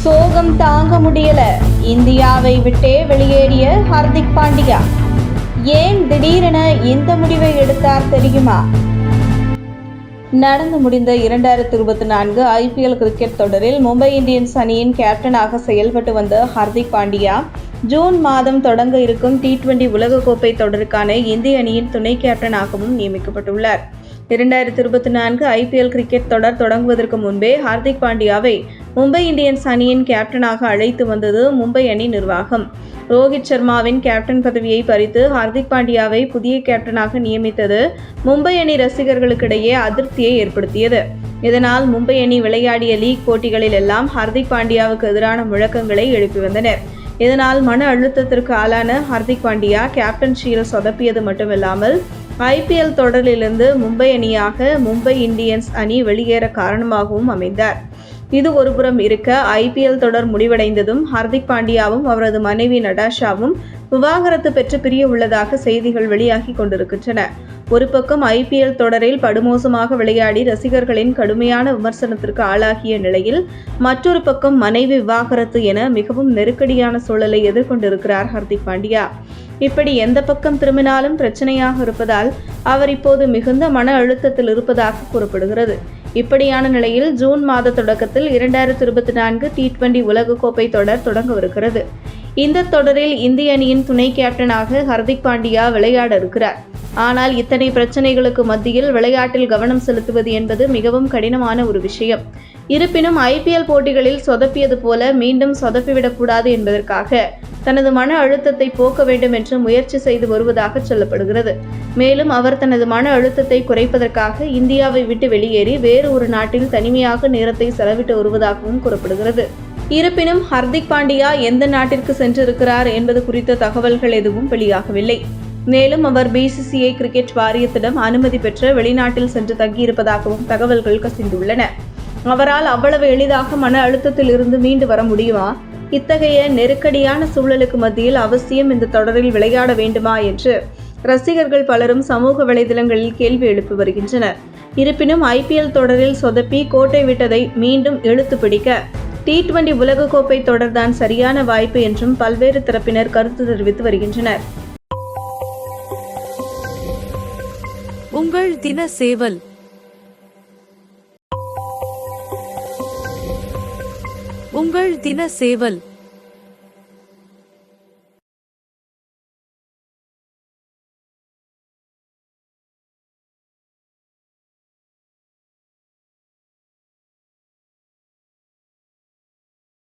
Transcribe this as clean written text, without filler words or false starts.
சோகம் தாங்க முடியல. இந்தியாவை விட்டே வெளியேறிய ஹர்திக் பாண்டியா ஏன் திடீரென இந்த முடிவை எடுத்தார் தெரியுமா? நடந்து முடிந்த 2024 IPL கிரிக்கெட் தொடரில் மும்பை இந்தியன்ஸ் அணியின் கேப்டனாக செயல்பட்டு வந்த ஹர்திக் பாண்டியா ஜூன் மாதம் தொடங்க இருக்கும் T20 உலகக்கோப்பை தொடருக்கான இந்திய அணியின் துணை கேப்டனாகவும் நியமிக்கப்பட்டுள்ளார். 2024 IPL கிரிக்கெட் தொடர் தொடங்குவதற்கு முன்பே ஹர்திக் பாண்டியாவை மும்பை இந்தியன்ஸ் அணியின் கேப்டனாக அழைத்து வந்தது மும்பை அணி நிர்வாகம். ரோஹித் சர்மாவின் கேப்டன் பதவியை பறித்து ஹர்திக் பாண்டியாவை புதிய கேப்டனாக நியமித்தது மும்பை அணி ரசிகர்களுக்கிடையே அதிருப்தியை ஏற்படுத்தியது. இதனால் மும்பை அணி விளையாடிய லீக் போட்டிகளில் எல்லாம் ஹர்திக் பாண்டியாவுக்கு எதிரான முழக்கங்களை எழுப்பி வந்தனர். இதனால் மன அழுத்தத்திற்கு ஆளான ஹர்திக் பாண்டியா கேப்டன்ஷியில் சொதப்பியது மட்டுமில்லாமல் IPL தொடரிலிருந்து மும்பை அணியாக மும்பை இந்தியன்ஸ் அணி வெளியேற காரணமாகவும் அமைந்தார். இது ஒருபுறம் இருக்க IPL தொடர் முடிவடைந்ததும் ஹர்திக் பாண்டியாவும் அவரது மனைவி நடாஷாவும் விவாகரத்து பெற்று பிரிய உள்ளதாக செய்திகள் வெளியாகி கொண்டிருக்கின்றன. ஒரு பக்கம் IPL தொடரில் படுமோசமாக விளையாடி ரசிகர்களின் கடுமையான விமர்சனத்திற்கு ஆளாகிய நிலையில் மற்றொரு பக்கம் மனைவி விவாகரத்து என மிகவும் நெருக்கடியான சூழலை எதிர்கொண்டிருக்கிறார் ஹர்திக் பாண்டியா. இப்படி எந்த பக்கம் திரும்பினாலும் பிரச்சனையாக இருப்பதால் அவர் இப்போது மிகுந்த மன அழுத்தத்தில் இருப்பதாக கூறப்படுகிறது. இப்படியான நிலையில் ஜூன் மாத தொடக்கத்தில் 2024 T20 உலகக்கோப்பை தொடர் தொடங்கவிருக்கிறது. இந்த தொடரில் இந்திய அணியின் துணை கேப்டனாக ஹர்திக் பாண்டியா விளையாட இருக்கிறார். ஆனால் இத்தனை பிரச்சனைகளுக்கு மத்தியில் விளையாட்டில் கவனம் செலுத்துவது என்பது மிகவும் கடினமான ஒரு விஷயம். இருப்பினும் IPL போட்டிகளில் சொதப்பியது போல மீண்டும் சொதப்பிவிடக்கூடாது என்பதற்காக தனது மன அழுத்தத்தை போக்க வேண்டும் என்று முயற்சி செய்து வருவதாக சொல்லப்படுகிறது. மேலும் அவர் தனது மன அழுத்தத்தை குறைப்பதற்காக இந்தியாவை விட்டு வெளியேறி வேறு ஒரு நாட்டில் தனிமையாக நேரத்தை செலவிட்டு வருவதாகவும் கூறப்படுகிறது. இருப்பினும் ஹர்திக் பாண்டியா எந்த நாட்டிற்கு சென்றிருக்கிறார் என்பது குறித்த தகவல்கள் எதுவும் வெளியாகவில்லை. மேலும் அவர் BCCI கிரிக்கெட் வாரியத்திடம் அனுமதி பெற்று வெளிநாட்டில் சென்று தங்கியிருப்பதாகவும் தகவல்கள் கசிந்துள்ளன. அவரால் அவ்வளவு எளிதாக மன அழுத்தத்தில் இருந்து மீண்டு வர முடியுமா? இத்தகைய நெருக்கடியான சூழலுக்கு மத்தியில் அவசியம் இந்த தொடரில் விளையாட வேண்டுமா என்று ரசிகர்கள் பலரும் சமூக வலைதளங்களில் கேள்வி எழுப்பி வருகின்றனர். இருப்பினும் IPL தொடரில் சொதப்பி கோட்டை விட்டதை மீண்டும் இழுத்து பிடிக்க T20 உலகக்கோப்பை தொடர்தான் சரியான வாய்ப்பு என்றும் பல்வேறு தரப்பினர் கருத்து தெரிவித்து வருகின்றனர். உங்கள் தின சேவல். உங்கள் தின சேவல்.